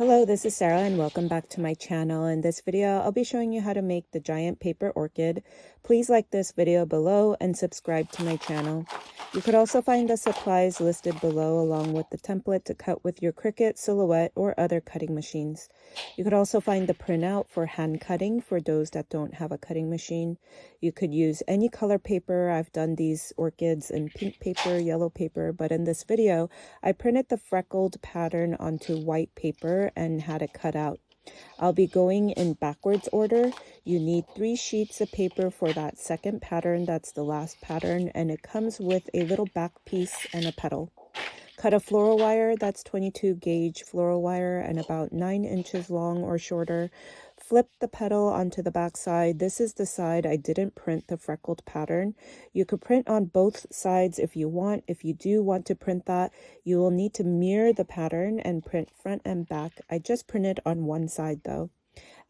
Hello, this is Sarah and welcome back to my channel. In this video, I'll be showing you how to make the giant paper orchid. Please like this video below and subscribe to my channel. You could also find the supplies listed below along with the template to cut with your Cricut, Silhouette, or other cutting machines. You could also find the printout for hand cutting for those that don't have a cutting machine. You could use any color paper. I've done these orchids in pink paper, yellow paper, but in this video, I printed the freckled pattern onto white paper and had it cut out. I'll be going in backwards order. You need 3 sheets of paper for that second pattern. That's the last pattern, and it comes with a little back piece and a petal. Cut a floral wire, that's 22 gauge floral wire and about 9 inches long or shorter. Flip the petal onto the back side. This is the side I didn't print the freckled pattern. You could print on both sides if you want. If you do want to print that, you will need to mirror the pattern and print front and back. I just printed on one side though.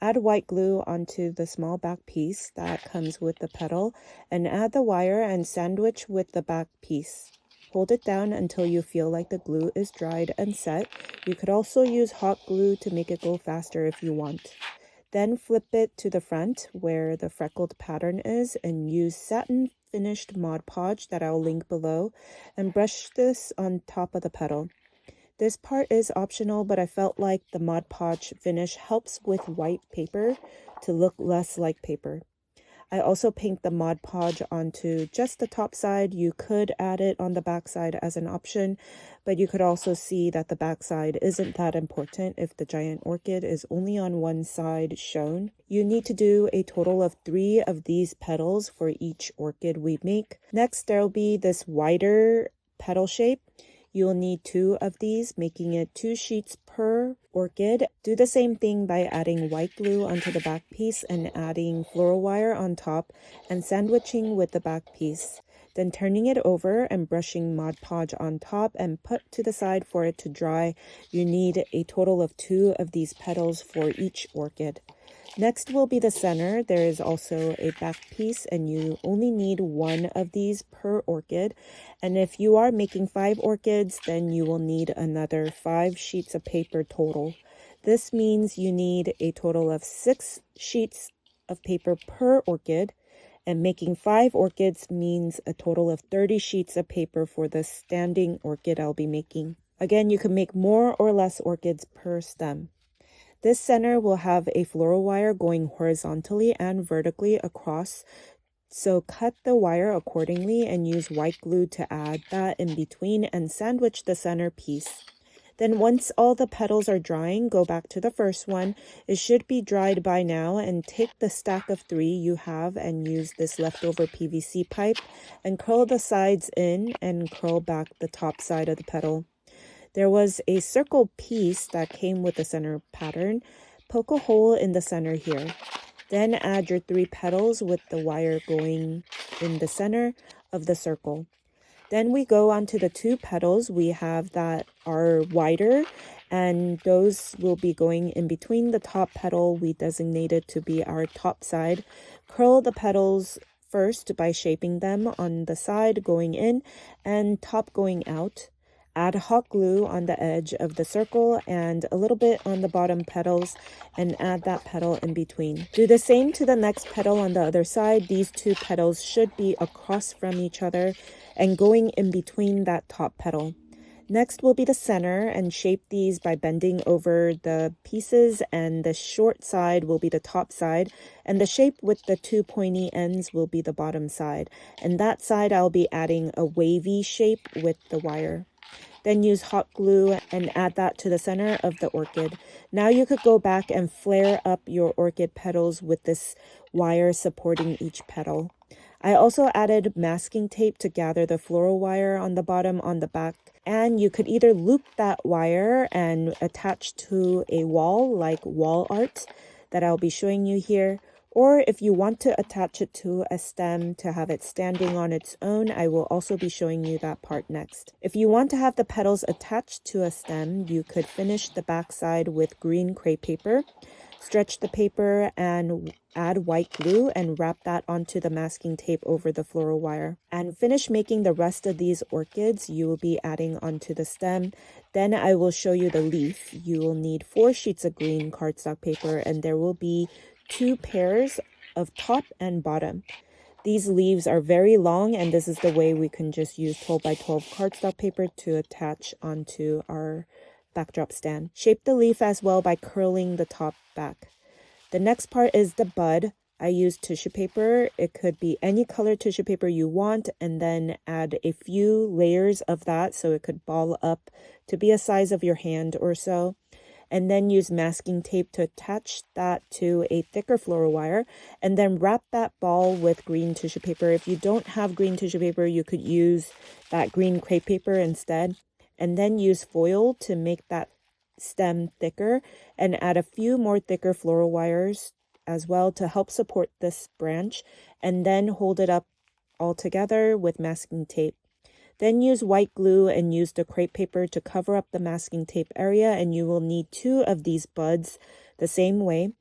Add white glue onto the small back piece that comes with the petal and add the wire and sandwich with the back piece. Hold it down until you feel like the glue is dried and set. You could also use hot glue to make it go faster if you want. Then flip it to the front where the freckled pattern is and use satin finished Mod Podge that I'll link below and brush this on top of the petal. This part is optional, but I felt like the Mod Podge finish helps with white paper to look less like paper. I also paint the Mod Podge onto just the top side. You could add it on the back side as an option, but you could also see that the back side isn't that important if the giant orchid is only on one side shown. You need to do a total of 3 of these petals for each orchid we make. Next, there will be this wider petal shape. You'll need 2 of these, making it 2 sheets per orchid. Do the same thing by adding white glue onto the back piece and adding floral wire on top and sandwiching with the back piece. Then turning it over and brushing Mod Podge on top and put to the side for it to dry. You need a total of 2 of these petals for each orchid. Next will be the center. There is also a back piece and you only need 1 of these per orchid. And if you are making 5 orchids, then you will need another 5 sheets of paper total. This means you need a total of 6 sheets of paper per orchid. And making 5 orchids means a total of 30 sheets of paper for the standing orchid I'll be making. Again, you can make more or less orchids per stem. This center will have a floral wire going horizontally and vertically across, so cut the wire accordingly and use white glue to add that in between and sandwich the center piece. Then once all the petals are drying, go back to the first one. It should be dried by now, and take the stack of 3 you have and use this leftover PVC pipe and curl the sides in and curl back the top side of the petal. There was a circle piece that came with the center pattern. Poke a hole in the center here. Then add your 3 petals with the wire going in the center of the circle. Then we go on to the 2 petals we have that are wider, and those will be going in between the top petal we designated to be our top side. Curl the petals first by shaping them on the side going in and top going out. Add hot glue on the edge of the circle and a little bit on the bottom petals and add that petal in between. Do the same to the next petal on the other side. These 2 petals should be across from each other and going in between that top petal. Next will be the center, and shape these by bending over the pieces, and the short side will be the top side and the shape with the 2 pointy ends will be the bottom side. And that side I'll be adding a wavy shape with the wire. Then use hot glue and add that to the center of the orchid. Now you could go back and flare up your orchid petals with this wire supporting each petal. I also added masking tape to gather the floral wire on the bottom on the back. And you could either loop that wire and attach to a wall like wall art that I'll be showing you here. Or if you want to attach it to a stem to have it standing on its own, I will also be showing you that part next. If you want to have the petals attached to a stem, you could finish the back side with green crepe paper. Stretch the paper and add white glue and wrap that onto the masking tape over the floral wire. And finish making the rest of these orchids you will be adding onto the stem. Then I will show you the leaf. You will need 4 sheets of green cardstock paper, and there will be 2 pairs of top and bottom. These leaves are very long, and this is the way we can just use 12 by 12 cardstock paper to attach onto our backdrop stand. Shape the leaf as well by curling the top back. The next part is the bud. I use tissue paper. It could be any color tissue paper you want, and then add a few layers of that so it could ball up to be a size of your hand or so. And then use masking tape to attach that to a thicker floral wire, and then wrap that ball with green tissue paper. If you don't have green tissue paper, you could use that green crepe paper instead, and then use foil to make that stem thicker, and add a few more thicker floral wires as well to help support this branch, and then hold it up all together with masking tape. Then use white glue and use the crepe paper to cover up the masking tape area, and you will need 2 of these buds the same way.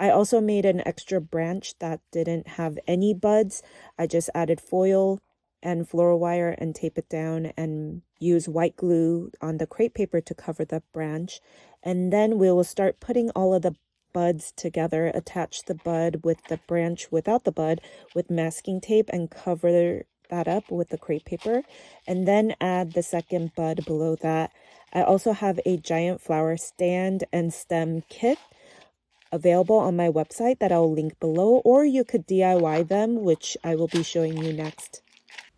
I also made an extra branch that didn't have any buds. I just added foil and floral wire and tape it down and use white glue on the crepe paper to cover the branch. And then we will start putting all of the buds together. Attach the bud with the branch without the bud with masking tape and cover that up with the crepe paper, and then add the second bud below that. I also have a giant flower stand and stem kit available on my website that I'll link below, or you could DIY them, which I will be showing you next.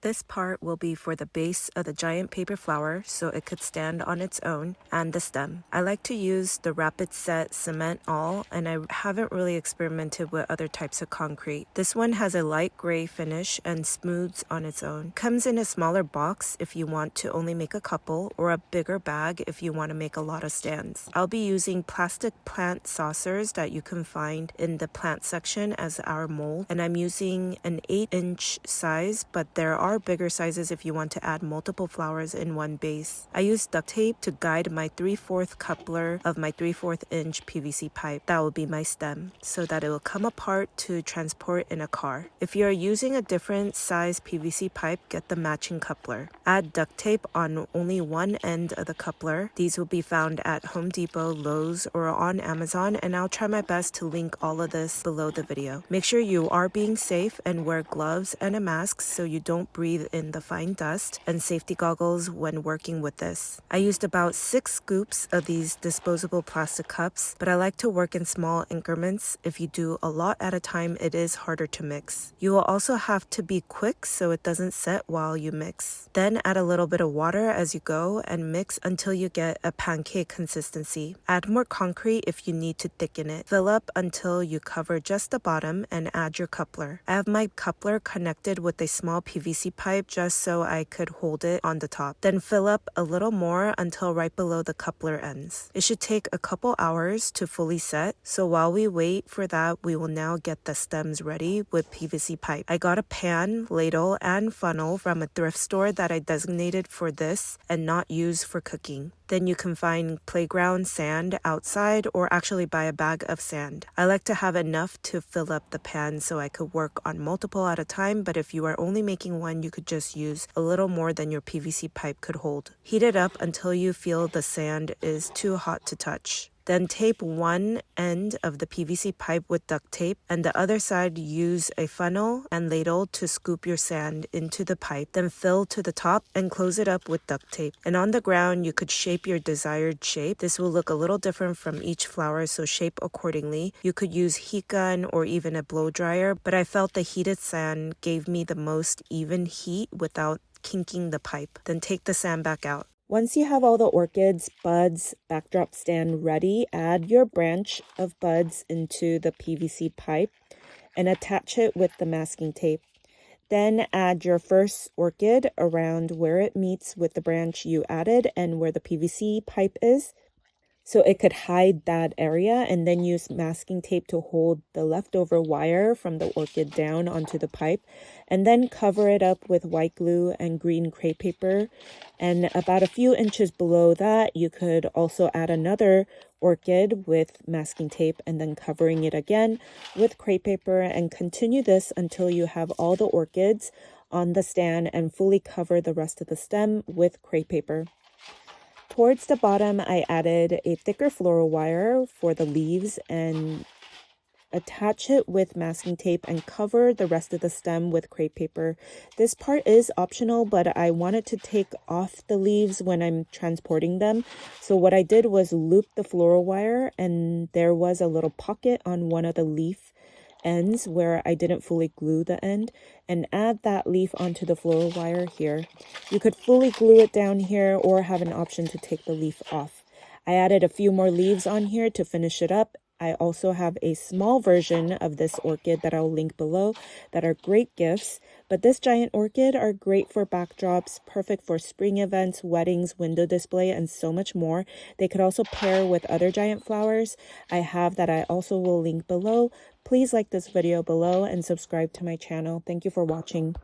This part will be for the base of the giant paper flower so it could stand on its own, and the stem. I like to use the Rapid Set Cement All, and I haven't really experimented with other types of concrete. This one has a light gray finish and smooths on its own. Comes in a smaller box if you want to only make a couple, or a bigger bag if you want to make a lot of stands. I'll be using plastic plant saucers that you can find in the plant section as our mold, and I'm using an 8-inch size, but there are bigger sizes if you want to add multiple flowers in one base. I used duct tape to guide my 3/4 coupler of my 3/4 inch PVC pipe. That will be my stem, so that it will come apart to transport in a car. If you are using a different size PVC pipe, get the matching coupler. Add duct tape on only one end of the coupler. These will be found at Home Depot, Lowe's, or on Amazon, and I'll try my best to link all of this below the video. Make sure you are being safe and wear gloves and a mask so you don't breathe in the fine dust, and safety goggles when working with this. I used about 6 scoops of these disposable plastic cups, but I like to work in small increments. If you do a lot at a time, it is harder to mix. You will also have to be quick so it doesn't set while you mix. Then add a little bit of water as you go and mix until you get a pancake consistency. Add more concrete if you need to thicken it. Fill up until you cover just the bottom and add your coupler. I have my coupler connected with a small PVC pipe just so I could hold it on the top. Then fill up a little more until right below the coupler ends. It should take a couple hours to fully set, so while we wait for that, we will now get the stems ready with PVC pipe. I got a pan, ladle, and funnel from a thrift store that I designated for this and not used for cooking. Then you can find playground sand outside, or actually buy a bag of sand. I like to have enough to fill up the pan so I could work on multiple at a time, but if you are only making one, you could just use a little more than your PVC pipe could hold. Heat it up until you feel the sand is too hot to touch. Then tape one end of the PVC pipe with duct tape, and the other side use a funnel and ladle to scoop your sand into the pipe. Then fill to the top and close it up with duct tape. And on the ground, you could shape your desired shape. This will look a little different from each flower, so shape accordingly. You could use heat gun or even a blow dryer, but I felt the heated sand gave me the most even heat without kinking the pipe. Then take the sand back out. Once you have all the orchids, buds, backdrop stand ready, add your branch of buds into the PVC pipe and attach it with the masking tape. Then add your first orchid around where it meets with the branch you added and where the PVC pipe is. so it could hide that area, and then use masking tape to hold the leftover wire from the orchid down onto the pipe, and then cover it up with white glue and green crepe paper. And about a few inches below that, you could also add another orchid with masking tape and then covering it again with crepe paper, and continue this until you have all the orchids on the stand and fully cover the rest of the stem with crepe paper. Towards the bottom, I added a thicker floral wire for the leaves and attach it with masking tape and cover the rest of the stem with crepe paper. This part is optional, but I wanted to take off the leaves when I'm transporting them. So what I did was loop the floral wire, and there was a little pocket on one of the leaf ends where I didn't fully glue the end, and add that leaf onto the floral wire here. You could fully glue it down here or have an option to take the leaf off. I added a few more leaves on here to finish it up. I also have a small version of this orchid that I'll link below that are great gifts, but this giant orchid are great for backdrops, perfect for spring events, weddings, window display, and so much more. They could also pair with other giant flowers I have that I also will link below. Please like this video below and subscribe to my channel. Thank you for watching.